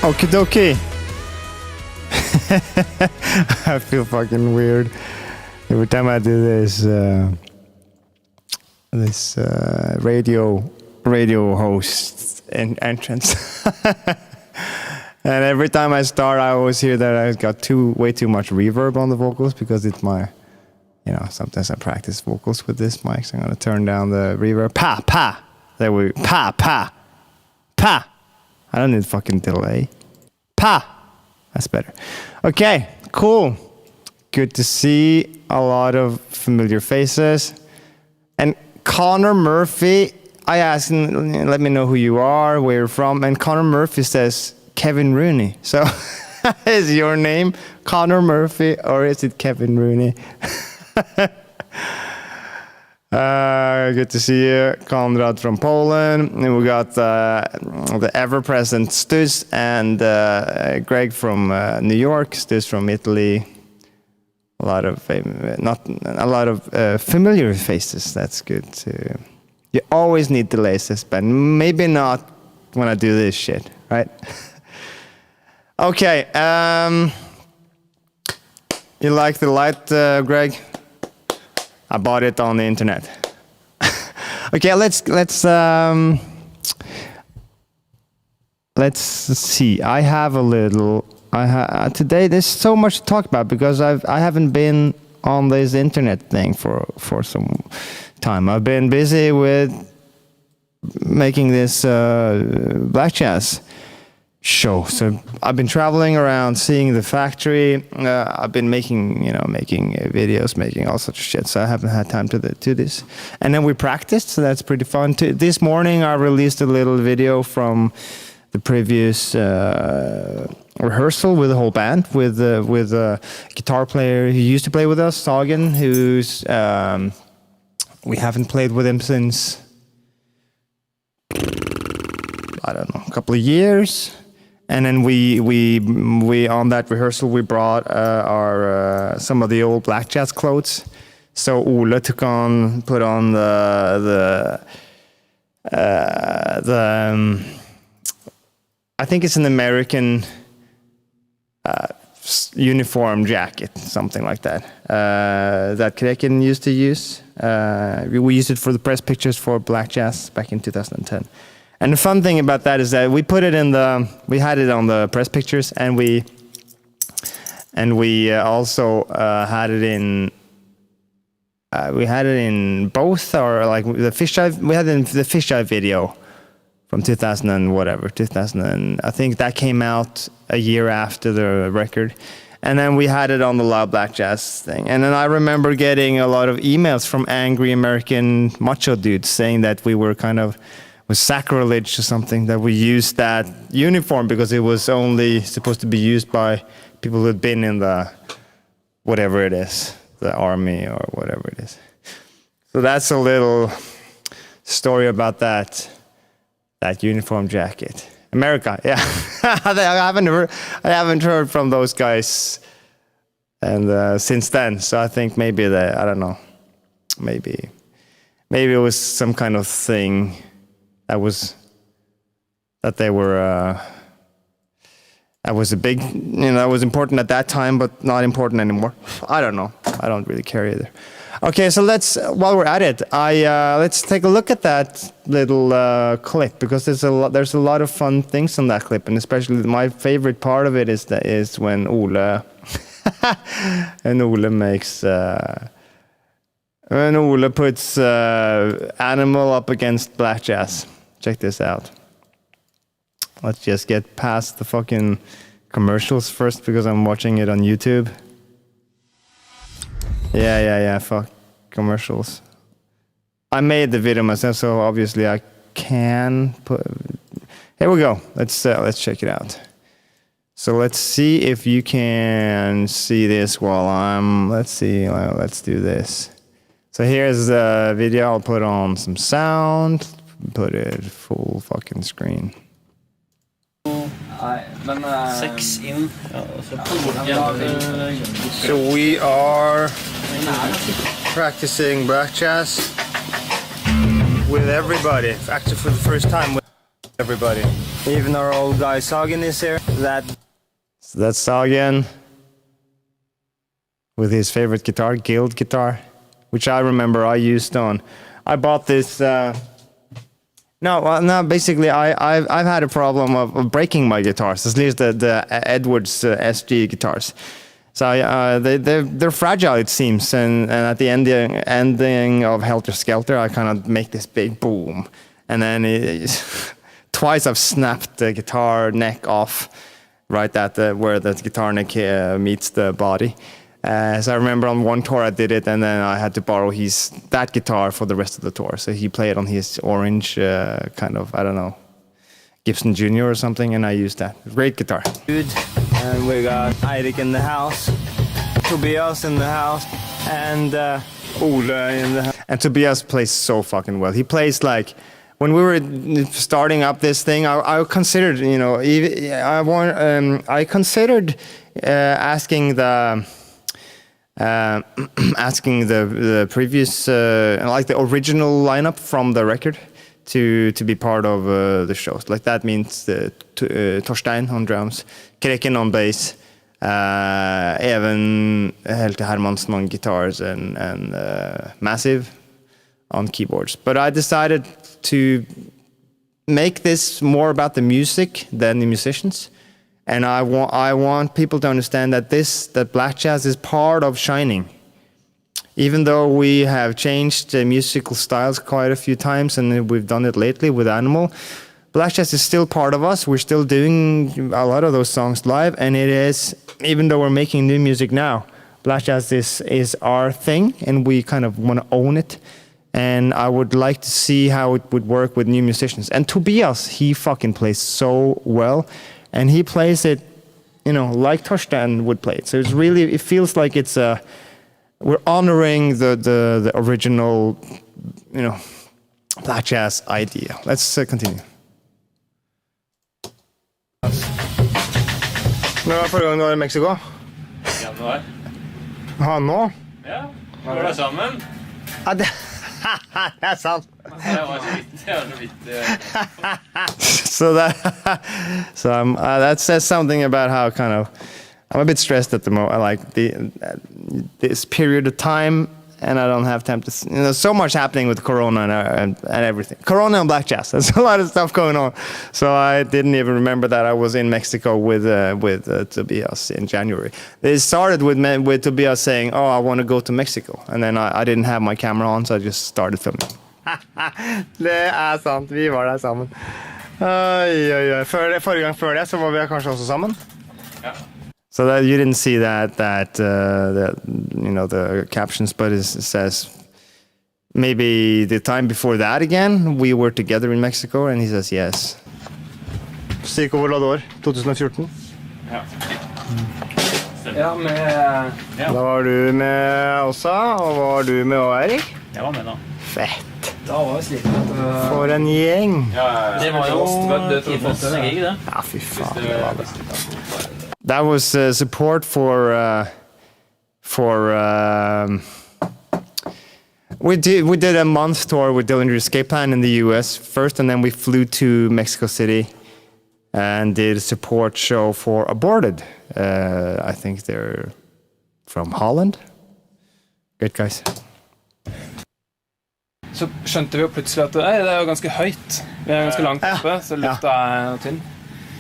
Okie dokie. I feel fucking weird every time I do this radio host entrance. And every time I start, I always hear that I got way too much reverb on the vocals because it's my, sometimes I practice vocals with this mic, so I'm gonna turn down the reverb. Pa. There we pa. I don't need fucking delay. Pa! That's better. Okay, cool. Good to see a lot of familiar faces. And Connor Murphy, I asked him, let me know who you are, where you're from. And Connor Murphy says, Kevin Rooney. So, is your name Connor Murphy or is it Kevin Rooney? Good to see you, Konrad from Poland. And we got the ever-present Stus and Greg from New York, Stus from Italy. A lot of familiar faces. That's good too. You always need delays, but maybe not when I do this shit, right? Okay. You like the light, Greg? I bought it on the internet. Okay, let's see. I have a little. Today there's so much to talk about because I haven't been on this internet thing for some time. I've been busy with making this Black Jazz show. So I've been traveling around, seeing the factory. I've been making videos, making all such shit. So I haven't had time to do this. And then we practiced, so that's pretty fun. This morning I released a little video from the previous rehearsal with the whole band, with a guitar player who used to play with us, Sagen, who's we haven't played with him since I don't know, a couple of years. And then we on that rehearsal we brought our some of the old Black Jazz clothes. So Ole put on the I think it's an American uniform jacket, something like that. That Kreken used to use. We used it for the press pictures for Black Jazz back in 2010. And the fun thing about that is that we had it on the press pictures, and we also had it in both, or like the fisheye. We had it in the fisheye video from 2000 and whatever, 2000. And I think that came out a year after the record. And then we had it on the Loud Black Jazz thing. And then I remember getting a lot of emails from angry American macho dudes saying that we were was sacrilege or something, that we used that uniform because it was only supposed to be used by people who had been in the whatever it is, the army or whatever it is. So that's a little story about that uniform jacket. America, yeah. I haven't heard from those guys and since then. So I think maybe I don't know, maybe it was some kind of thing that they were that was a big, that was important at that time, but not important anymore. I don't know. I don't really care either. Okay, so while we're at it, let's take a look at that little clip, because there's a lot of fun things on that clip, and especially my favorite part of it is when Ole and Ole makes when Ole puts Animal up against Black Jazz. Check this out. Let's just get past the fucking commercials first, because I'm watching it on YouTube. Yeah, fuck commercials. I made the video myself, so obviously I can put... Here we go. Let's check it out. So let's see if you can see this while let's see, let's do this. So here's the video. I'll put on some sound, put it full fucking screen. So we are practicing Black Jazz with everybody. Actually, for the first time with everybody. Even our old guy Sagen is here. That's Sagen with his favorite guitar, Guild guitar, which I remember I used on. I bought this. No, basically, I've had a problem of breaking my guitars, at least the Edwards SG guitars. So they're fragile, it seems, and at the ending of Helter Skelter, I kind of make this big boom, and then twice I've snapped the guitar neck off, right at where the guitar neck meets the body. So I remember on one tour I did it, and then I had to borrow that guitar for the rest of the tour. So he played on his orange kind of, I don't know, Gibson Junior or something, and I used that. Great guitar. Good. And we got Eirik in the house, Tobias in the house, and Ole in the house. And Tobias plays so fucking well. He plays like, when we were starting up this thing, I considered, I considered asking the previous, like the original lineup from the record to be part of the shows. Like that means Torstein on drums, Kreken on bass, Even Helte Hermansen on guitars, and Massive on keyboards. But I decided to make this more about the music than the musicians. And I want people to understand that Black Jazz is part of Shining. Even though we have changed musical styles quite a few times, and we've done it lately with Animal, Black Jazz is still part of us. We're still doing a lot of those songs live, and it is, even though we're making new music now, Black Jazz is our thing, and we kind of want to own it. And I would like to see how it would work with new musicians. And Tobias, he fucking plays so well. And he plays it, like Torstein would play it. So it feels like we're honoring the original, Black Jazz idea. Let's continue. Når var forrige gang du var i Mexico? Januar. Nå? Ja, var det sammen? Ja, det er sant. Jeg var så vidt. So that says something about how kind of I'm a bit stressed at the moment. I like this period of time, and I don't have time to. There's so much happening with Corona and everything. Corona and Black Jazz. There's a lot of stuff going on. So I didn't even remember that I was in Mexico with Tobias in January. It started with Tobias saying, "Oh, I want to go to Mexico," and then I didn't have my camera on, so I just started filming. Det sant. Vi var der sammen. Forrige gang før det så var vi kanskje også sammen. Ja. So that you didn't see that the captions, but it says maybe the time before that again we were together in Mexico, and he says yes. Cirka hvor år? 2014? Ja. Da var du med også, og var du med og Eirik? Jeg var med da. Fett. Da var vi slik For en gjeng. Ja. Det var jo tidligere, ikke det? Ja, fy faen, det var det. That was support for We did a month tour with Dillinger Escape Plan in the US first, and then we flew to Mexico City and did a support show for Aborted. I think they're from Holland. Great guys. Så skjønte vi jo plutselig at det er jo ganske høyt. Vi er ganske langt oppe, så lufta er tynn.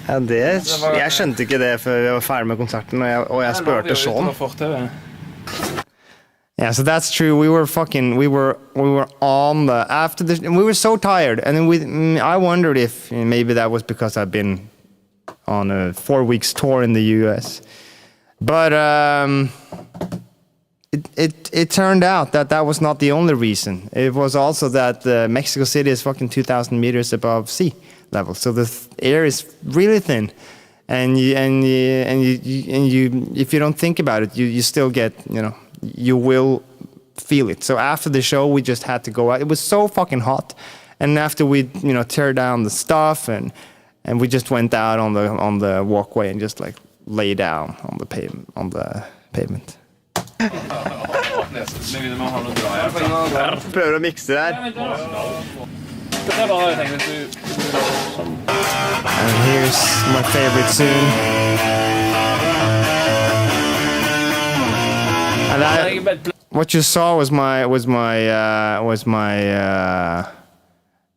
Ja, jeg skjønte ikke det før vi var ferdig med konserten, og jeg spurte sånn. Yeah, so that's true. We were on we were so tired, and I wondered if maybe that was because I've been on a 4 weeks tour in the US. But it turned out that was not the only reason. It was also that Mexico City is fucking 2,000 meters above sea level, so the air is really thin, and if you don't think about it, you still get, you will feel it. So after the show, we just had to go out. It was so fucking hot, and after we tear down the stuff, and we just went out on the walkway and just like lay down on the pavement. Prøver å mikse der. And here's my favorite tune. And what you saw was my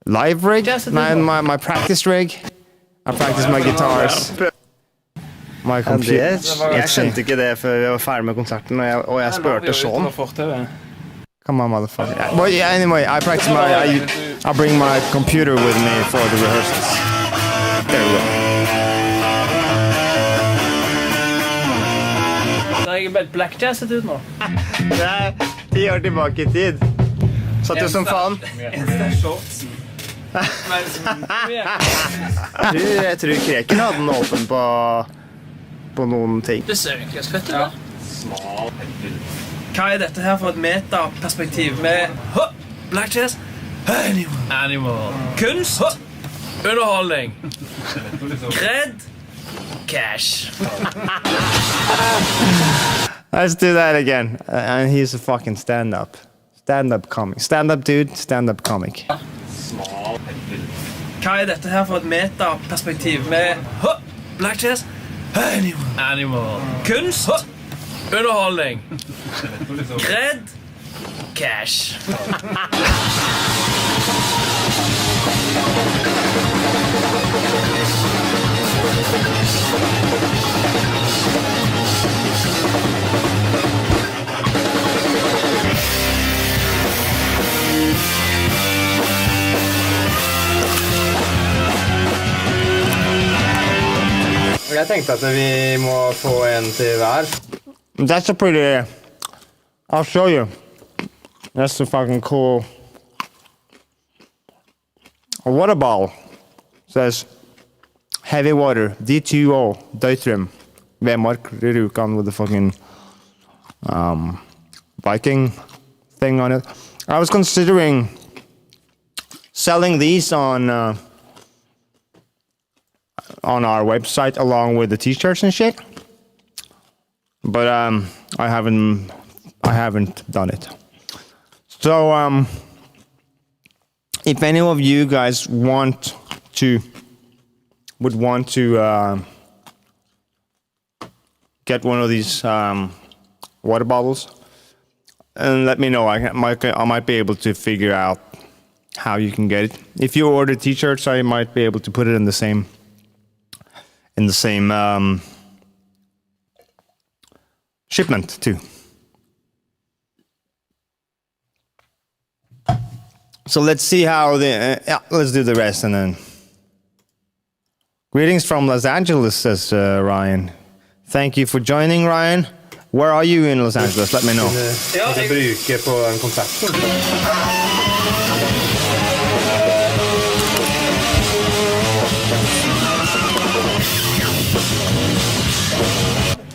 live rig, my practice rig. I practice my guitars. My computer. Jeg skjønte ikke det før vi var ferdig med konserten, og jeg spurte sånn. Come on, motherfucker. But yeah, anyway, I practice I bring my computer with me for the rehearsals. There we go. Det er bare black jazzet ut nå. Det er 10 år tilbake i tid. Satt jo som faen. Jeg tror Kreken hadde den åpen på noen ting. Det ser egentlig ganske fett ut da. Hva er dette her for et metaperspektiv med black jazz, animal, kunst, underholdning, cred, cash. Let's do that again. And he's a fucking stand-up comic. Stand-up dude, stand-up comic. Hva er dette her for et metaperspektiv med black jazz, animal, kunst, underholdning, cred, cash. Jeg tenkte at vi må få en til hver. That's a pretty... I'll show you. That's a fucking cool... A water bottle. Says heavy water, D2O, deuterium. Vemmark Rjukan with the fucking Viking thing on it. I was considering selling these on our website along with the t-shirts and shit, but I haven't done it. So if any of you guys would want to get one of these water bottles, and let me know. I might be able to figure out how you can get it. If you order t-shirts, I might be able to put it in the same shipment too. So let's see how let's do the rest and then. Greetings from Los Angeles, says Ryan. Thank you for joining, Ryan. Where are you in Los Angeles? Let me know. Bruke på en konsert.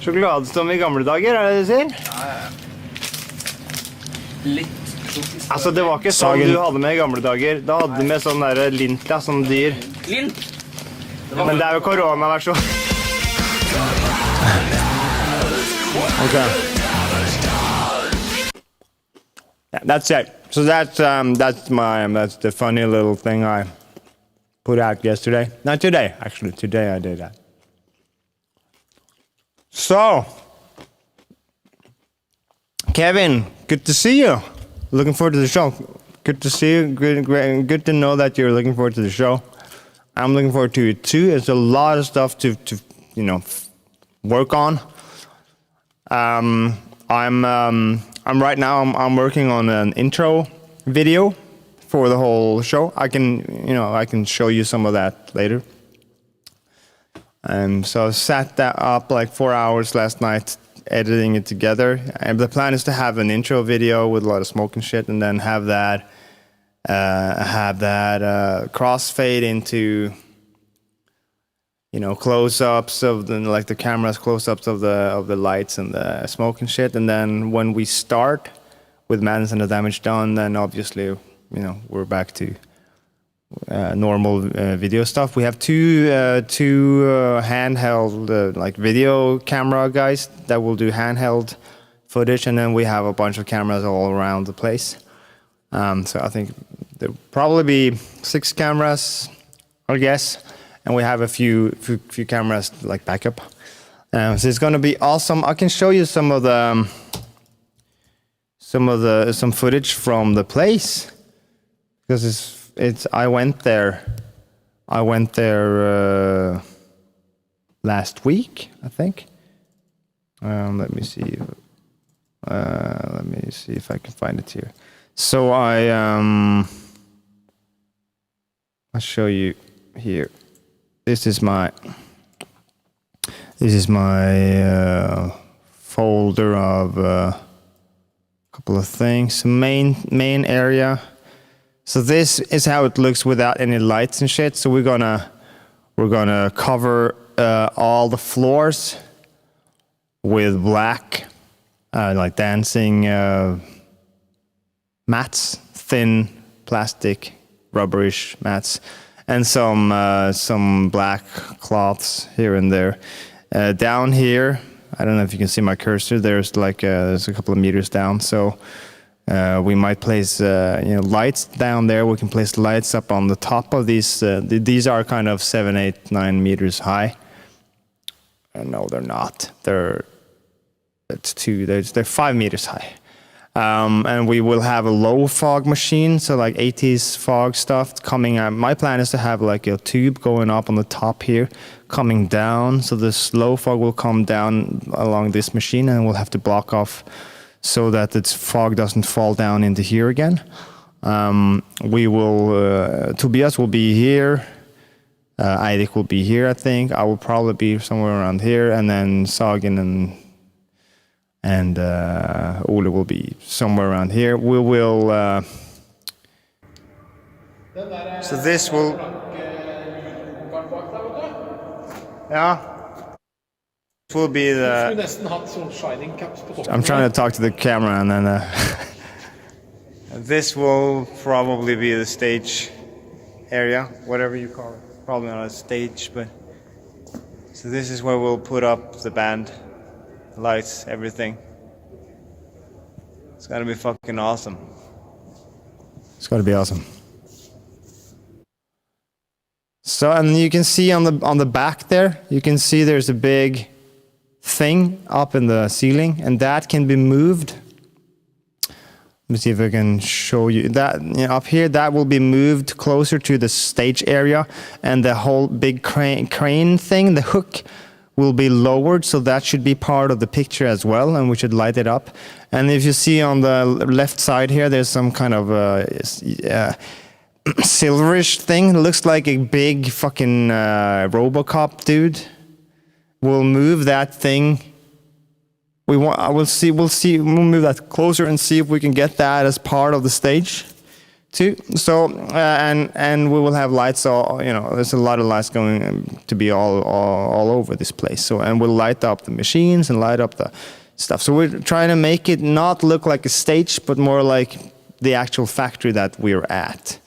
Sjokolade som i gamle dager, er det du sier? Litt. Altså, det var ikke sånn du hadde med i gamle dager. Da hadde du med sånn der lint, ja, som dyr. Lint? Men det er jo koronaversjon. Okay. Yeah, that's it. So that's the funny little thing I put out yesterday. Not today, actually. Today I did that. So, Kevin, good to see you. Looking forward to the show. Good to see you. Good to know that you're looking forward to the show. I'm looking forward to it too. There's a lot of stuff to work on. I'm right now. I'm working on an intro video for the whole show. I can show you some of that later. So I sat that up like 4 hours last night, editing it together. And the plan is to have an intro video with a lot of smoke and shit, and then have that crossfade into close-ups of the cameras, close-ups of the lights and the smoke and shit. And then when we start with Madness and the Damage Done, then obviously we're back to normal video stuff. We have two handheld video camera guys that will do handheld footage, and then we have a bunch of cameras all around the place. So I think there'll probably be 6 cameras, I guess, and we have a few cameras like backup. So it's gonna be awesome. I can show you some footage from the place, because I went there last week, I think. Let me see if I can find it here. So I'll show you here. This is my folder of a couple of things. Main area. So this is how it looks without any lights and shit. So we're gonna cover all the floors with black, like dancing mats, thin plastic, rubberish mats, and some black cloths here and there. Down here, I don't know if you can see my cursor. There's there's a couple of meters down. So. We might place lights down there. We can place lights up on the top of these. These are kind of 7, 8, 9 meters high. No, they're not. They're 5 meters high. And we will have a low fog machine, so like 80s fog stuff coming out. My plan is to have like a tube going up on the top here, coming down. So this low fog will come down along this machine, and we'll have to block off so that its fog doesn't fall down into here again. We will, Tobias will be here. Eirik will be here, I think. I will probably be somewhere around here, and then Sagen and Ole will be somewhere around here. We will. So this will. Yeah. Will be the. I'm trying to talk to the camera, and then this will probably be the stage area, whatever you call it. Probably not a stage, but so this is where we'll put up the band, lights, everything. It's gotta be fucking awesome. It's gotta be awesome. So, and you can see on the back there, you can see there's a big thing up in the ceiling, and that can be moved. Let me see if I can show you that. Up here, that will be moved closer to the stage area, and the whole big crane thing, the hook, will be lowered, so that should be part of the picture as well, and we should light it up. And if you see on the left side here, there's some kind of silverish thing. It looks like a big fucking RoboCop dude. We'll move that thing. We'll move that closer and see if we can get that as part of the stage too. So and we will have lights. All there's a lot of lights going to be all over this place. So, and we'll light up the machines and light up the stuff. So we're trying to make it not look like a stage, but more like the actual factory that we're at.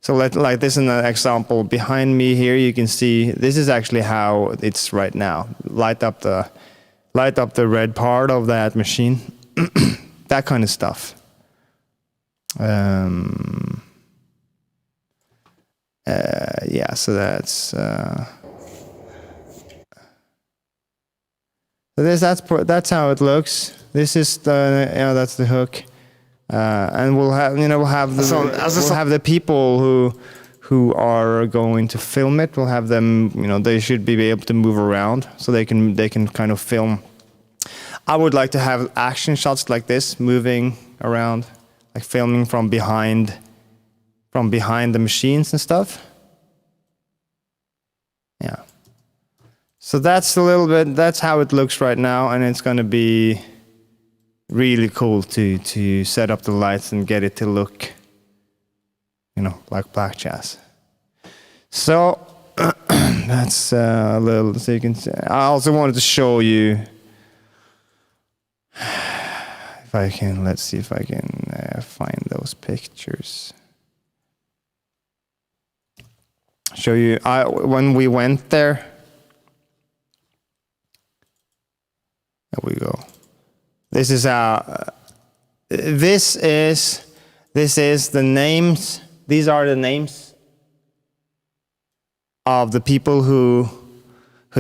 So like this is an example. Behind me here, you can see this is actually how it's right now. Light up the red part of that machine, that kind of stuff. Yeah, so that's that's how it looks. This is the that's the hook, and we'll have we'll have the people who are going to film it. We'll have them, they should be able to move around so they can kind of film. I would like to have action shots like this, moving around, like filming from behind the machines and stuff. Yeah. So that's a little bit, that's how it looks right now, and it's going to be really cool to set up the lights and get it to look, like Black Jazz. So that's a little, so you can see. I also wanted to show you, if I can, let's see if I can find those pictures. Show you, when we went there. There we go. This is the names. These are the names of the people who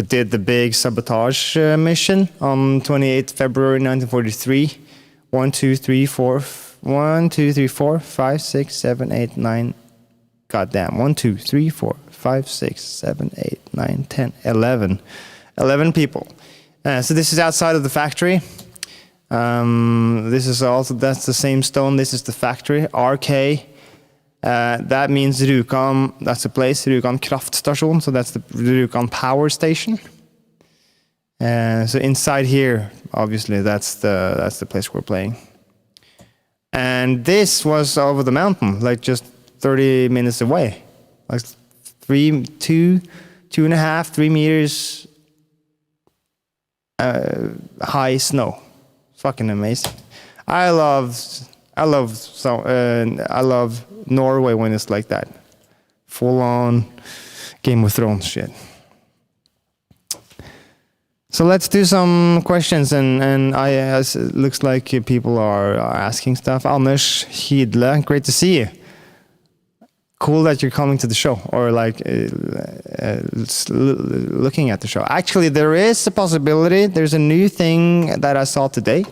did the big sabotage mission on 28th February 1943. 1, 2, 3, 4, 1, 2, 3, 4, 5, 6, 7, 8, 9. Goddamn. 1, 2, 3, 4, 5, 6, 7, 8, 9, 10, 11. 11 people. So this is outside of the factory. This is also, that's the same stone. This is the factory. RK. That means Rjukan. That's the place. Rjukan Kraftstation. So that's the Rjukan power station. So inside here, obviously, that's the place we're playing. And this was over the mountain, like just 30 minutes away, like 2.5, 3 meters. High snow, fucking amazing. I love Norway when it's like that, full on Game of Thrones shit. So let's do some questions, and it looks like people are asking stuff. Anders Hidle, great to see you. Cool that you're coming to the show, or like looking at the show. Actually, there is a possibility. There's a new thing that I saw today.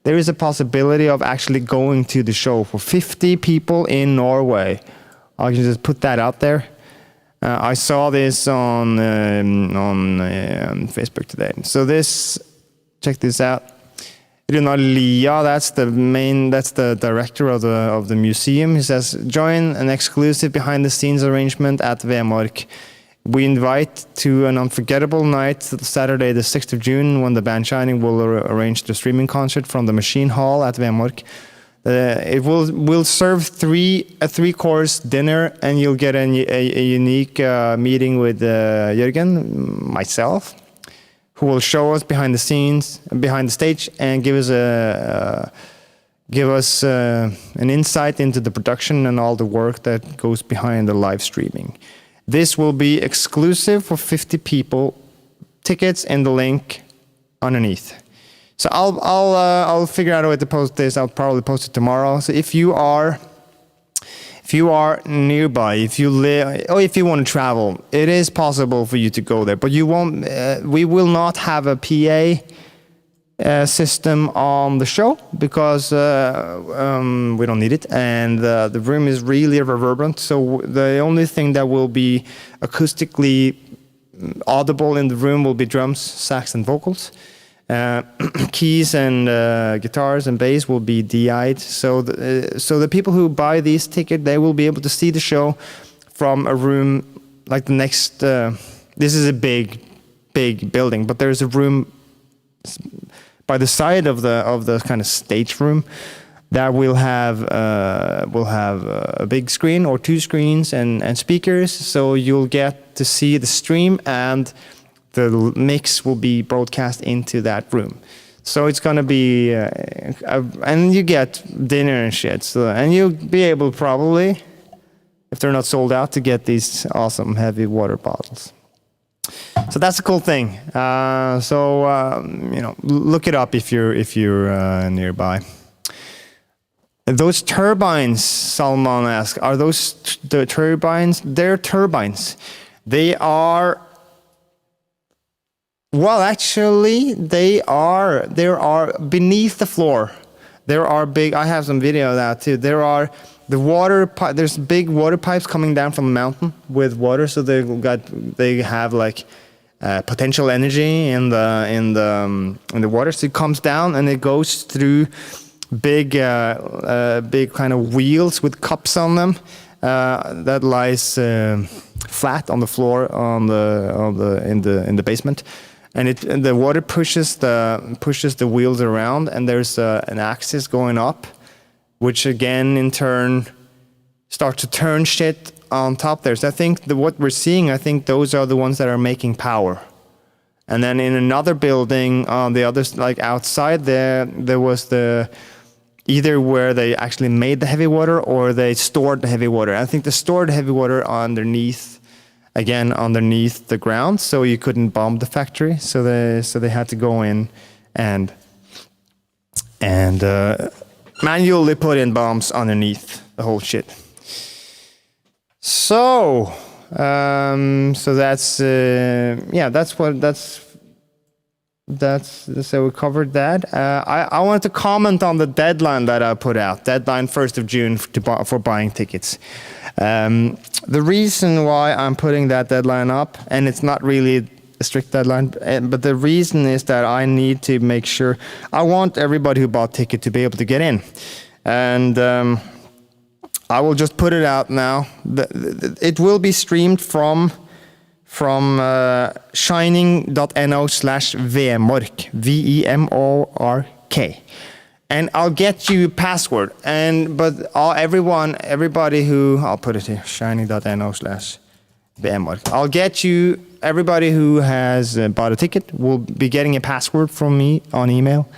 There is a possibility of actually going to the show for 50 people in Norway. I can just put that out there. I saw this on Facebook today. So check this out. Runar Lia, that's the director of the museum. He says, join an exclusive behind the scenes arrangement at Vemork. We invite to an unforgettable night, Saturday the 6th of June, when the band Shining will arrange the streaming concert from the Machine Hall at Vemork. It will serve a three-course dinner, and you'll get a unique meeting with Jürgen, myself, who will show us behind the scenes, behind the stage, and give us an insight into the production and all the work that goes behind the live streaming. This will be exclusive for 50 people. Tickets in the link underneath. So I'll figure out a way to post this. I'll probably post it tomorrow. So if you are nearby, if you live, or if you want to travel, it is possible for you to go there. But you won't. We will not have a PA system on the show because we don't need it, and the room is really reverberant. So the only thing that will be acoustically audible in the room will be drums, sax, and vocals. Keys and guitars and bass will be DI'd. So the people who buy these tickets, they will be able to see the show from a room like the next. This is a big building, but there's a room by the side of the kind of stage room that will have a big screen or two screens and speakers. So you'll get to see the stream, and the mix will be broadcast into that room. So it's gonna be, and you get dinner and shit. So, and you'll be able probably, if they're not sold out, to get these awesome heavy water bottles. So that's a cool thing. Look it up if you're nearby. Those turbines, Salman asks, are those the turbines? They're turbines. They are. Well, actually, they are beneath the floor. There are big. I have some video of that too. There are the water. There's big water pipes coming down from the mountain with water, so they have like potential energy in the water. So it comes down and it goes through big kind of wheels with cups on them that lies flat on the floor in the basement. And the water pushes the wheels around, and there's an axis going up, which again in turn starts to turn shit on top there. So I think what we're seeing, I think those are the ones that are making power. And then in another building on the other, like outside there was either where they actually made the heavy water or they stored the heavy water. I think they stored the heavy water underneath the ground, so you couldn't bomb the factory. So they had to go in and manually put in bombs underneath the whole shit. So that's so we covered that. I wanted to comment on the deadline that I put out. Deadline 1st of June for buying tickets. The reason why I'm putting that deadline up, and it's not really a strict deadline, but the reason is that I need to make sure, I want everybody who bought ticket to be able to get in. And I will just put it out now. It will be streamed from shining.no/vemork, VEMORK. And I'll get you a password. Everybody who, I'll put it here, shining.no/vemork. I'll get you, everybody who has bought a ticket will be getting a password from me on email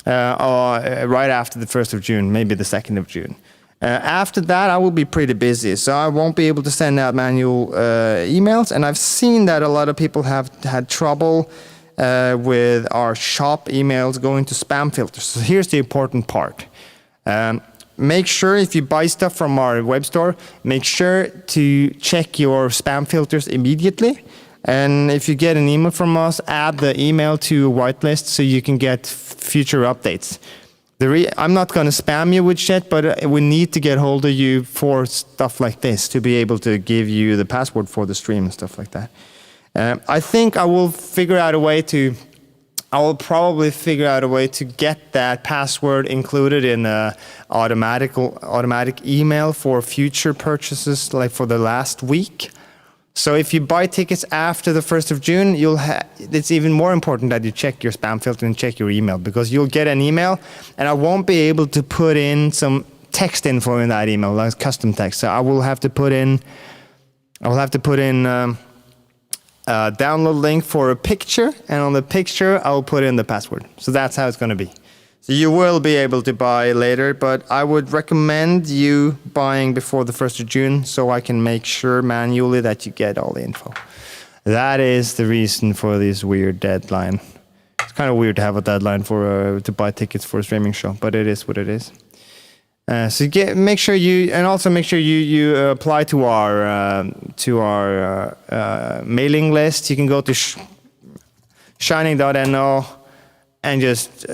right after the 1st of June, maybe the 2nd of June. After that, I will be pretty busy, so I won't be able to send out manual emails. And I've seen that a lot of people have had trouble with our shop emails going to spam filters. So here's the important part. Make sure if you buy stuff from our web store, make sure to check your spam filters immediately. And if you get an email from us, add the email to a whitelist so you can get future updates. I'm not going to spam you with shit, but we need to get hold of you for stuff like this to be able to give you the password for the stream and stuff like that. I think I will probably figure out a way to get that password included in an automatic email for future purchases, like for the last week. So if you buy tickets after the 1st of June, it's even more important that you check your spam filter and check your email, because you'll get an email and I won't be able to put in some text info in that email, like custom text. So I will have to put in a download link for a picture, and on the picture I'll put in the password. So that's how it's going to be. So you will be able to buy later, but I would recommend you buying before the 1st of June so I can make sure manually that you get all the info. That is the reason for this weird deadline. It's kind of weird to have a deadline to buy tickets for a streaming show, but it is what it is. So make sure you apply to our mailing list. You can go to shining.no and just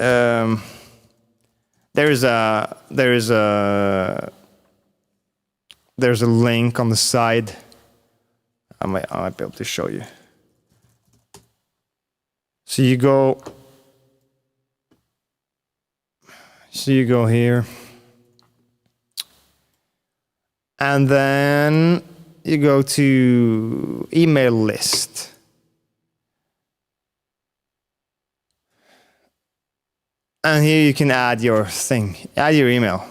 there's a link on the side. I might be able to show you. So you go here. And then you go to email list. And here you can add your email.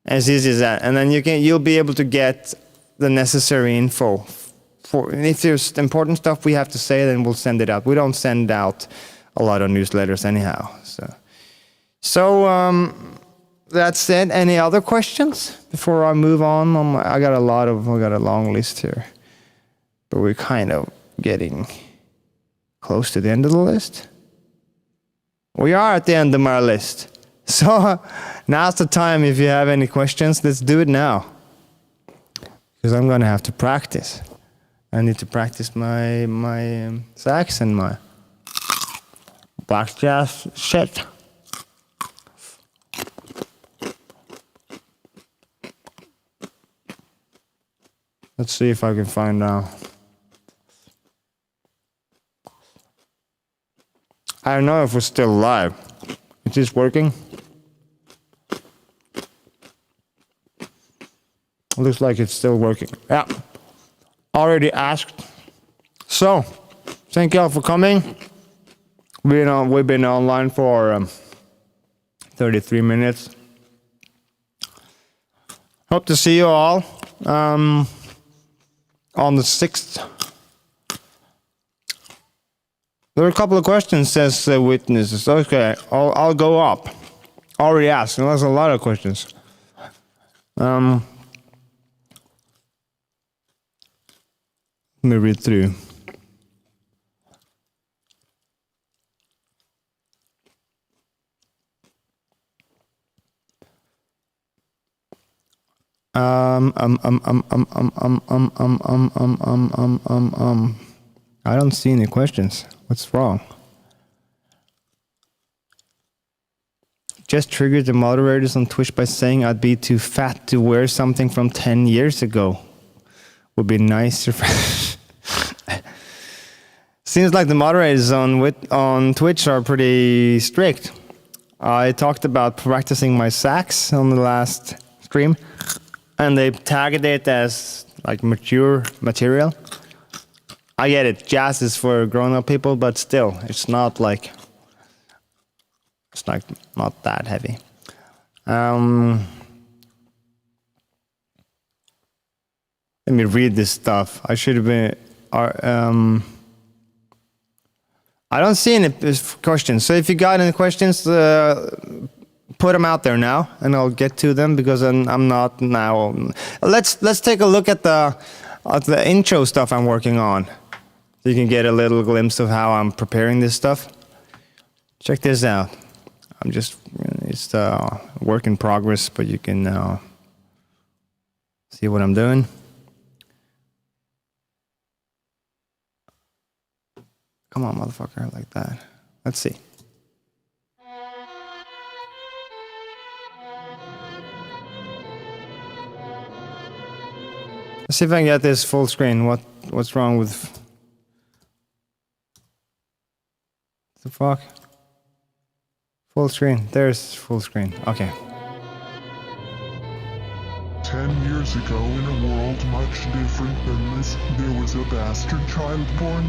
As easy as that. And then you'll be able to get the necessary info. If there's important stuff we have to say, then we'll send it out. We don't send out a lot of newsletters anyhow. So that's it. Any other questions before I move on? I got a long list here, but we're kind of getting close to the end of the list. We are at the end of my list. So now's the time. If you have any questions, let's do it now. Because I'm gonna have to practice. I need to practice my sax and my black jazz shit. Let's see if I can find out. I don't know if we're still live. Is this working? Looks like it's still working. Yeah. Already asked. So, thank you all for coming. We've been online for 33 minutes. Hope to see you all on the 6th. There are a couple of questions, says witnesses. Okay, I'll go up. Already asked. There's a lot of questions. Let me read through. I don't see any questions. What's wrong? Just triggered the moderators on Twitch by saying I'd be too fat to wear something from 10 years ago. Would be nicer. Seems like the moderators on Twitch are pretty strict. I talked about practicing my sax on the last stream, and they tagged it as like mature material. I get it, jazz is for grown-up people, but still, it's not not that heavy. Let me read this stuff. I should have been. I don't see any questions. So if you got any questions, put them out there now, and I'll get to them because I'm not now. Let's take a look at the intro stuff I'm working on, so you can get a little glimpse of how I'm preparing this stuff. Check this out. It's a work in progress, but you can see what I'm doing. Come on, motherfucker, like that. Let's see. Let's see if I can get this full screen. What's wrong with the fuck? Full screen. There's full screen. Okay. 10 years ago, in a world much different than this, there was a bastard child born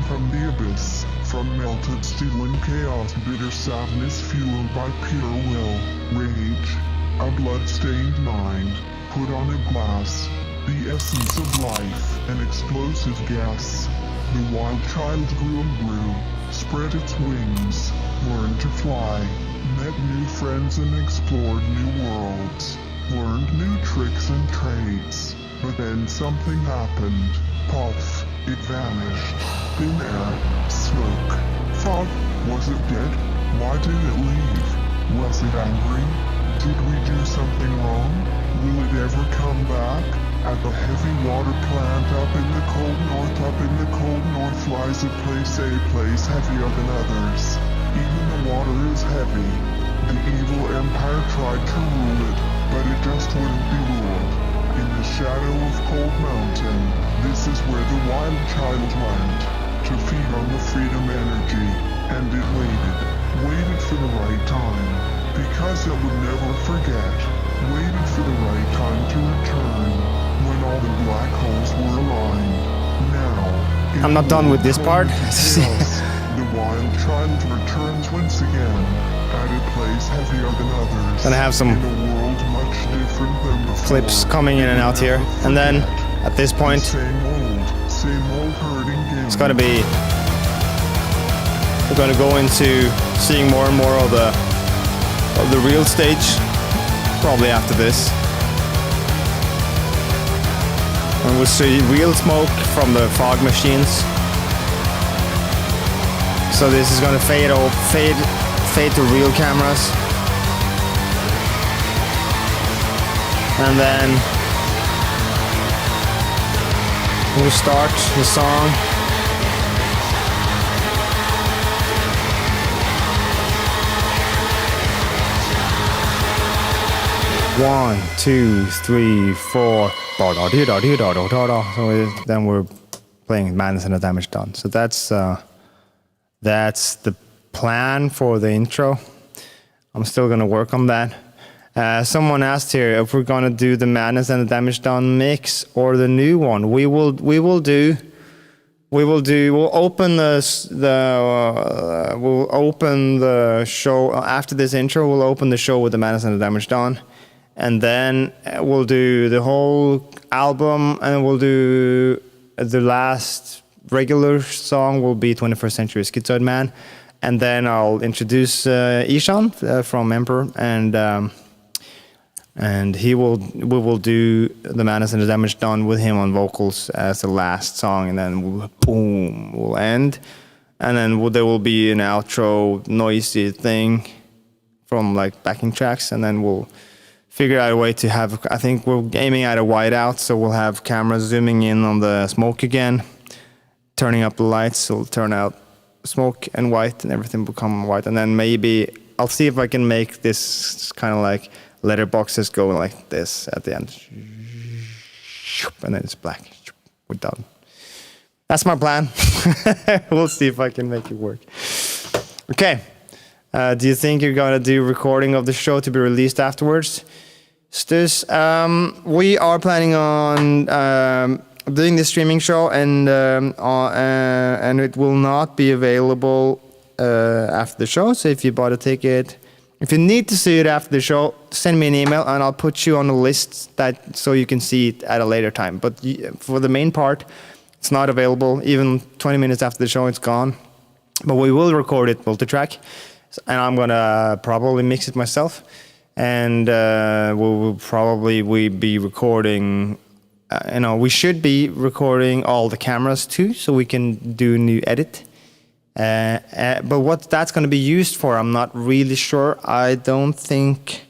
from the abyss, from melted steel and chaos, bitter sadness fueled by pure will, rage, a blood-stained mind, put on a glass, the essence of life, an explosive gas. The wild child grew and grew, spread its wings, learned to fly, met new friends and explored new worlds. Learned new tricks and trades, but then something happened. Puff, it vanished. Thin air, smoke, fog. Was it dead? Why did it leave? Was it angry? Did we do something wrong? Will it ever come back? At the heavy water plant up in the cold north lies a place heavier than others. Even the water is heavy. The evil empire tried to rule it, but it just wouldn't be ruled. In the shadow of Cold Mountain, this is where the wild child went, to feed on the freedom energy, and it waited for the right time, because it would never forget, waited for the right time to return, when all the black holes were aligned. Now, I'm not done with this part. The wild child returns once again, at a place heavier than others. Gonna have some in a world much different than before. clips coming in and out here, and then at this point, Same old hurting game. it's gonna be. We're gonna go into seeing more and more of the real stage, probably after this. And we'll see real smoke from the fog machines. So this is gonna fade to real cameras. And then we'll start the song. One, two, three, four. So then we're playing Madness and the Damage Done. So that's the plan for the intro. I'm still gonna work on that. Someone asked here if we're gonna do the Madness and the Damage Done mix or the new one. We'll open the show after this intro. We'll open the show with the Madness and the Damage Done, and then we'll do the whole album, and we'll do the last regular song will be 21st Century Schizoid Man, and then I'll introduce Ishan from Emperor, and we will do the Madness and the Damage Done with him on vocals as the last song, and then we'll end, and then there will be an outro noisy thing from like backing tracks, and then we'll figure out a way to have, I think we're aiming at a whiteout, so we'll have cameras zooming in on the smoke again, turning up the lights, so it'll turn out smoke and white, and everything will become white, and then maybe I'll see if I can make this kind of like letterboxes go like this at the end, and then it's black. We're done. That's my plan. We'll see if I can make it work. Okay. Do you think you're gonna do recording of the show to be released afterwards? Stus, we are planning on doing the streaming show, and it will not be available after the show. So if you bought a ticket, if you need to see it after the show, send me an email and I'll put you on the list so you can see it at a later time. But for the main part, it's not available. Even 20 minutes after the show, it's gone. But we will record it multi-track, and I'm gonna probably mix it myself. And we'll probably be recording. We should be recording all the cameras too, so we can do a new edit. But what that's going to be used for, I'm not really sure. I don't think,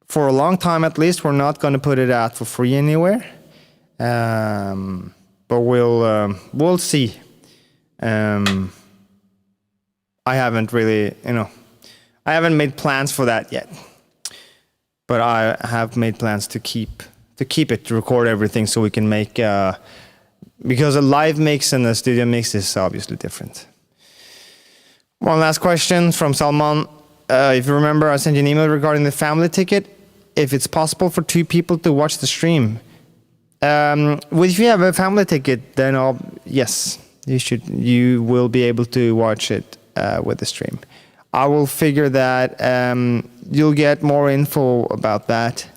for a long time at least, we're not going to put it out for free anywhere. But we'll see. I haven't really, I haven't made plans for that yet. But I have made plans to keep it, to record everything, so we can make, because a live mix and a studio mix is obviously different. One last question from Salman. If you remember, I sent you an email regarding the family ticket. If it's possible for 2 people to watch the stream. If you have a family ticket, then yes, you will be able to watch it with the stream. I will figure that. You'll get more info about that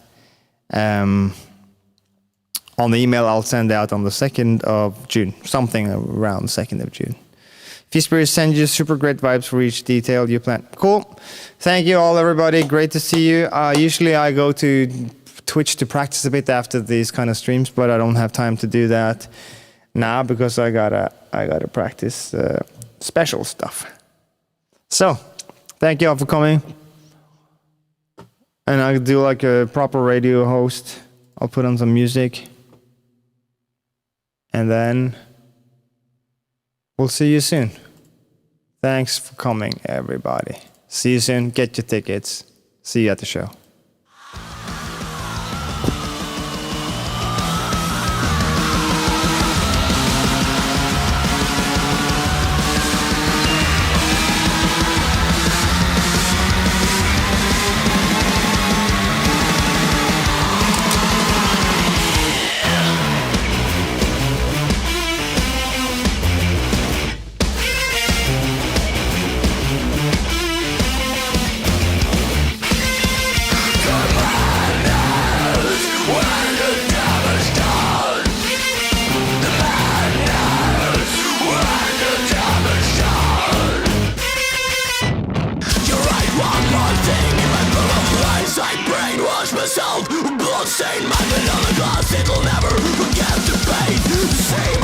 on the email I'll send out on the 2nd of June, something around the 2nd of June. Feastspirit sends you super great vibes for each detail you plan. Cool. Thank you all, everybody. Great to see you. Usually I go to Twitch to practice a bit after these kind of streams, but I don't have time to do that now because I gotta practice special stuff. So, thank you all for coming. And I'll do like a proper radio host. I'll put on some music. And then we'll see you soon. Thanks for coming, everybody. See you soon. Get your tickets. See you at the show. Bloodstained, my on the glass, it'll never forget the pain.